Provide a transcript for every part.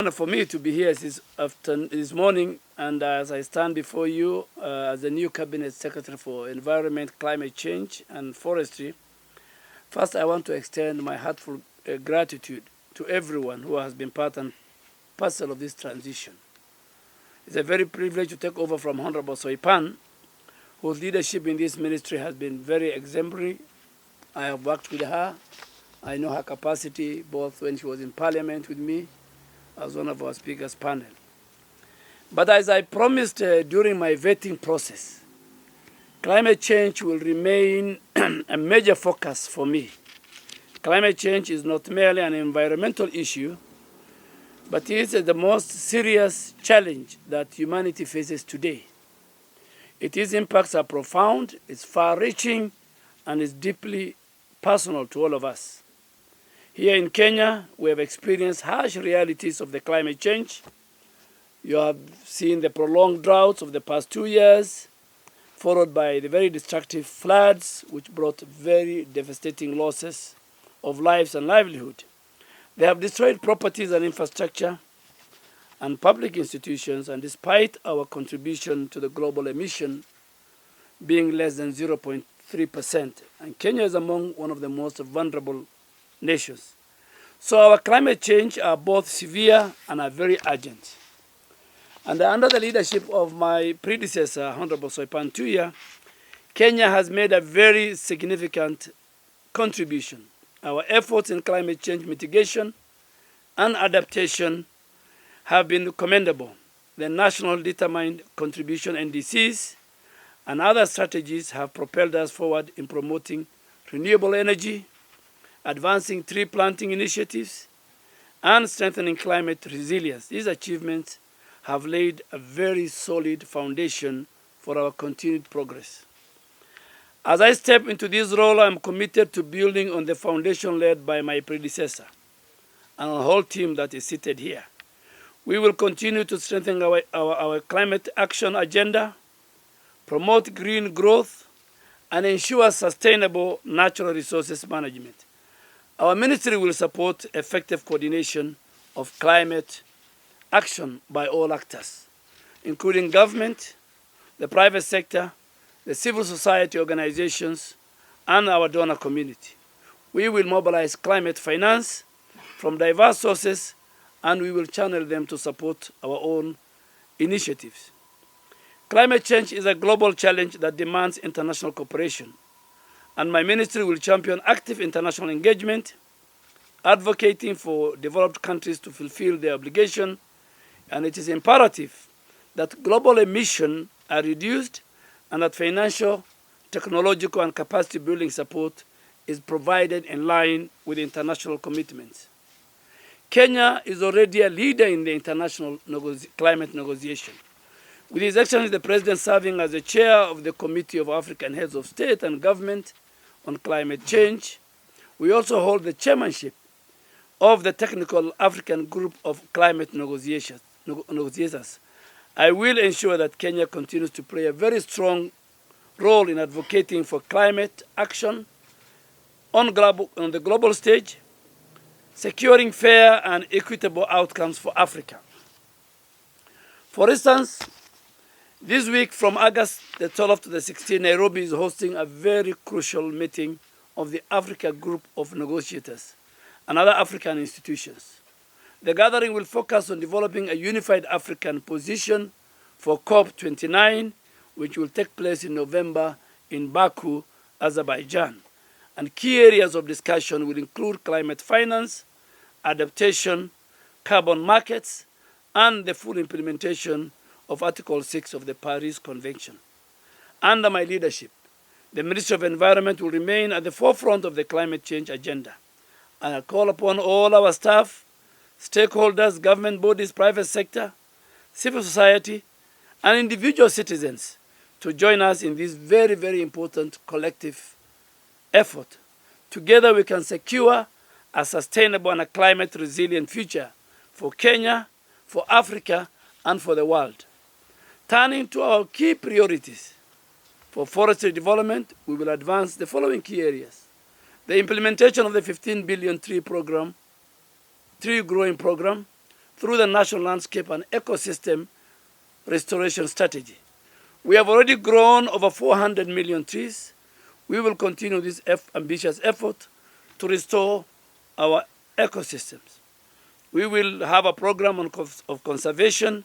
Honor for me to be here this morning, and as I stand before you as the new Cabinet Secretary for Environment, Climate Change and Forestry. First, I want to extend my heartfelt gratitude to everyone who has been part and parcel of this transition. It's a very privilege to take over from Honorable Soipan, whose leadership in this ministry has been very exemplary. I have worked with her. I know her capacity both when she was in Parliament with me as one of our speakers panel. But as I promised during my vetting process, climate change will remain a major focus for me. Climate change is not merely an environmental issue, but it is the most serious challenge that humanity faces today. Its impacts are profound, it's far-reaching, and is deeply personal to all of us. Here in Kenya, we have experienced harsh realities of the climate change. You have seen the prolonged droughts of the past 2 years, followed by the very destructive floods, which brought very devastating losses of lives and livelihood. They have destroyed properties and infrastructure and public institutions, and despite our contribution to the global emission being less than 0.3%, and Kenya is among one of the most vulnerable nations. So our climate change are both severe and are very urgent. And under the leadership of my predecessor, Honorable Soipan Tuya, Kenya has made a very significant contribution. Our efforts in climate change mitigation and adaptation have been commendable. The National Determined Contribution NDCs and other strategies have propelled us forward in promoting renewable energy, advancing tree planting initiatives, and strengthening climate resilience. These achievements have laid a very solid foundation for our continued progress. As I step into this role, I am committed to building on the foundation laid by my predecessor and the whole team that is seated here. We will continue to strengthen our climate action agenda, promote green growth, and ensure sustainable natural resources management. Our ministry will support effective coordination of climate action by all actors, including government, the private sector, the civil society organizations, and our donor community. We will mobilize climate finance from diverse sources, and we will channel them to support our own initiatives. Climate change is a global challenge that demands international cooperation, and my ministry will champion active international engagement, advocating for developed countries to fulfill their obligation, and it is imperative that global emissions are reduced and that financial, technological, and capacity building support is provided in line with international commitments. Kenya is already a leader in the international climate negotiation. With His Excellency the President serving as the chair of the Committee of African Heads of State and Government on Climate Change, we also hold the chairmanship of the Technical African Group of Climate Negotiators. I will ensure that Kenya continues to play a very strong role in advocating for climate action on the global stage, securing fair and equitable outcomes for Africa. For instance, this week from August the 12th to the 16th, Nairobi is hosting a very crucial meeting of the Africa Group of Negotiators and other African institutions. The gathering will focus on developing a unified African position for COP29, which will take place in November in Baku, Azerbaijan. And key areas of discussion will include climate finance, adaptation, carbon markets, and the full implementation of Article 6 of the Paris Convention. Under my leadership, the Ministry of Environment will remain at the forefront of the climate change agenda. And I call upon all our staff, stakeholders, government bodies, private sector, civil society, and individual citizens to join us in this very, very important collective effort. Together we can secure a sustainable and a climate resilient future for Kenya, for Africa, and for the world. Turning to our key priorities for forestry development, we will advance the following key areas. The implementation of the 15 billion tree growing program, through the National Landscape and Ecosystem Restoration Strategy. We have already grown over 400 million trees. We will continue this ambitious effort to restore our ecosystems. We will have a program of conservation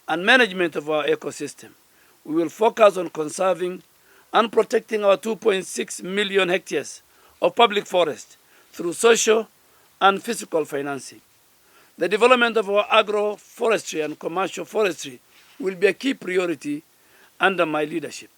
and management of our ecosystem. We will focus on conserving and protecting our 2.6 million hectares of public forest through social and physical financing. The development of our agroforestry and commercial forestry will be a key priority under my leadership.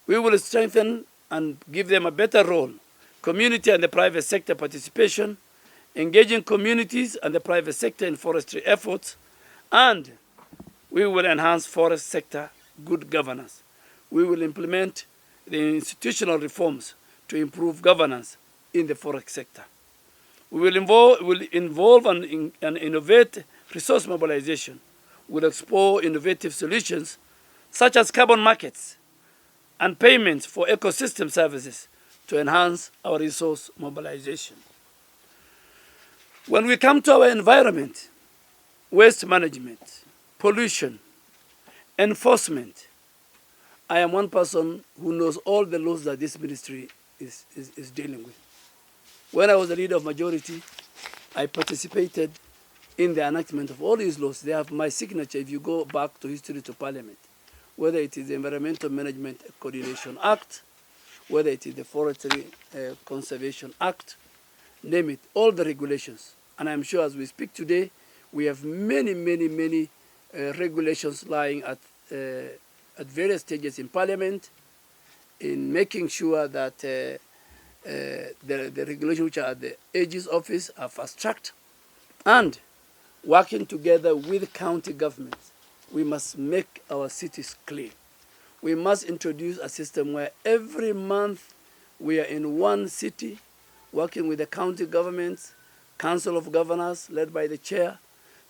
We will strengthen and give them a better role, community and the private sector participation, engaging communities and the private sector in forestry efforts, and we will enhance forest sector good governance. We will implement the institutional reforms to improve governance in the forest sector. We will involve and innovate resource mobilization. We will explore innovative solutions such as carbon markets and payments for ecosystem services to enhance our resource mobilization. When we come to our environment, waste management, pollution, enforcement, I am one person who knows all the laws that this ministry is dealing with. When I was the leader of majority, I participated in the enactment of all these laws. They have my signature if you go back to history to parliament, whether it is the Environmental Management Coordination Act, whether it is the Forestry Conservation Act, name it, all the regulations. And I'm sure as we speak today, we have many regulations lying at various stages in parliament in making sure that the regulations which are at the AG's office are fast-tracked, and working together with county governments, we must make our cities clean. We must introduce a system where every month we are in one city, working with the county governments, council of governors led by the chair,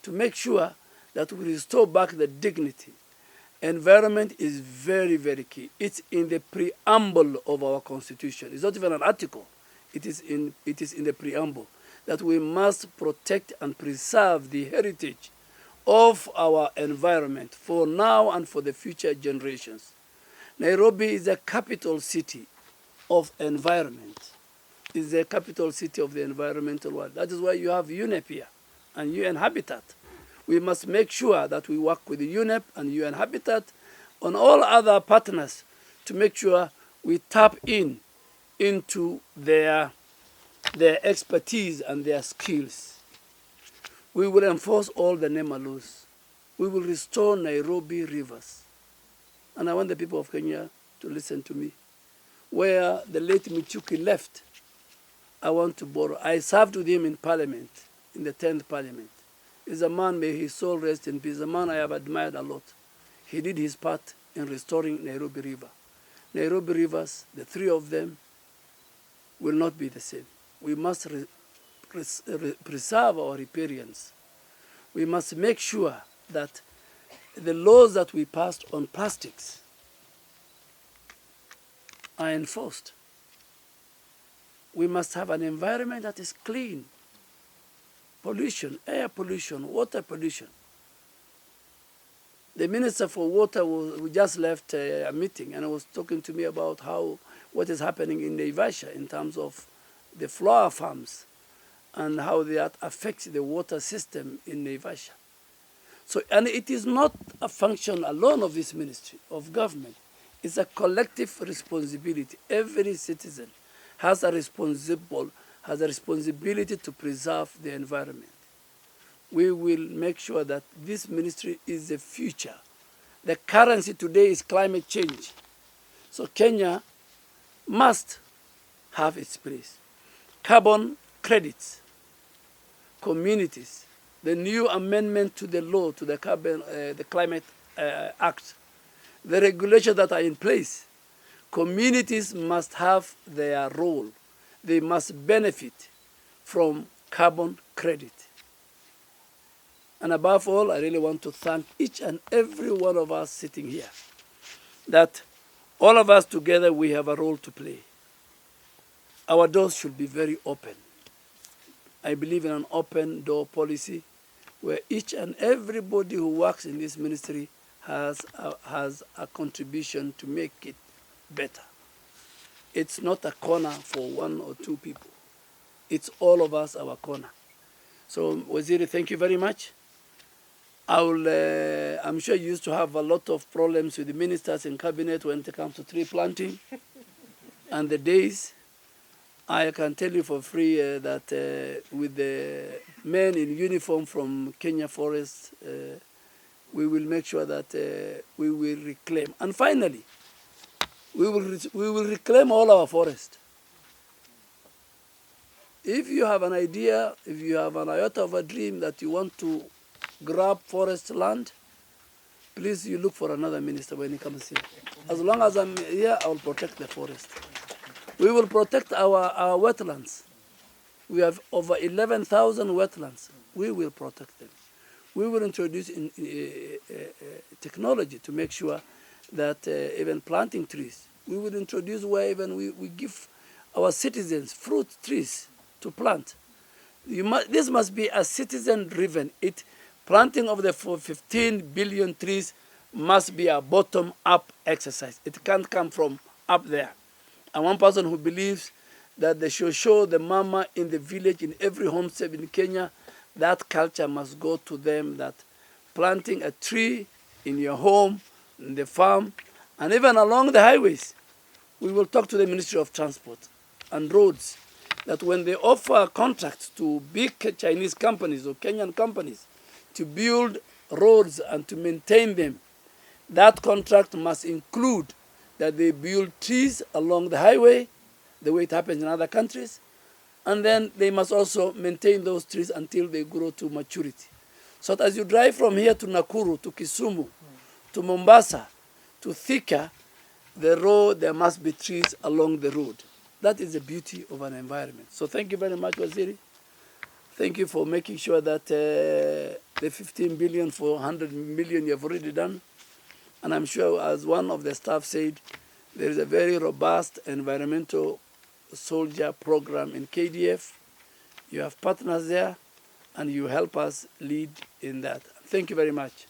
to make sure that we restore back the dignity. Environment is very key. It's in the preamble of our constitution. It's not even an article. It is in the preamble that we must protect and preserve the heritage of our environment for now and for the future generations. Nairobi is the capital city of environment. It's the capital city of the environmental world. That is why you have UNEP here and UN Habitat. We must make sure that we work with the UNEP and UN Habitat on all other partners to make sure we tap into their expertise and their skills. We will enforce all the NEMA laws. We will restore Nairobi rivers. And I want the people of Kenya to listen to me. Where the late Michuki left, I want to borrow. I served with him in Parliament, in the 10th Parliament. He's a man, may his soul rest in peace, a man I have admired a lot. He did his part in restoring Nairobi River. Nairobi rivers, the three of them, will not be the same. We must preserve our riparians. We must make sure that the laws that we passed on plastics are enforced. We must have an environment that is clean. Pollution, air pollution, water pollution. The Minister for Water we just left a meeting and was talking to me about what is happening in Naivasha in terms of the flower farms and how that affects the water system in Naivasha. So, and it is not a function alone of this ministry, of government. It's a collective responsibility. Every citizen has a responsibility to preserve the environment. We will make sure that this ministry is the future. The currency today is climate change. So Kenya must have its place. Carbon credits, communities, the new amendment to the law, to the Climate Act, the regulations that are in place, communities must have their role. They must benefit from carbon credit. And above all, I really want to thank each and every one of us sitting here, that all of us together, we have a role to play. Our doors should be very open. I believe in an open door policy. where each and everybody who works in this ministry has a contribution to make it better. It's not a corner for one or two people. It's all of us, our corner. So, Waziri, thank you very much. I'm sure you used to have a lot of problems with the ministers in cabinet when it comes to tree planting. And the days, I can tell you for free that with the men in uniform from Kenya Forest, we will make sure that we will reclaim. And finally, we will reclaim all our forest. If you have an idea, if you have an iota of a dream that you want to grab forest land, please you look for another minister when he comes here. As long as I'm here, I will protect the forest. We will protect our wetlands. We have over 11,000 wetlands. We will protect them. We will introduce technology to make sure that even planting trees, we will introduce where even we give our citizens fruit trees to plant. This must be a citizen-driven. Planting of the 15 billion trees must be a bottom-up exercise. It can't come from up there. And one person who believes that they should show the mama in the village, in every homestead in Kenya, that culture must go to them, that planting a tree in your home, in the farm, and even along the highways. We will talk to the Ministry of Transport and Roads that when they offer contracts to big Chinese companies or Kenyan companies to build roads and to maintain them, that contract must include that they build trees along the highway, the way it happens in other countries, and then they must also maintain those trees until they grow to maturity. So that as you drive from here to Nakuru, to Kisumu, to Mombasa, to Thika, the road, there must be trees along the road. That is the beauty of an environment. So thank you very much, Waziri. Thank you for making sure that the 15 billion for 100 million you have already done. And I'm sure, as one of the staff said, there is a very robust environmental soldier program in KDF. You have partners there, and you help us lead in that. Thank you very much.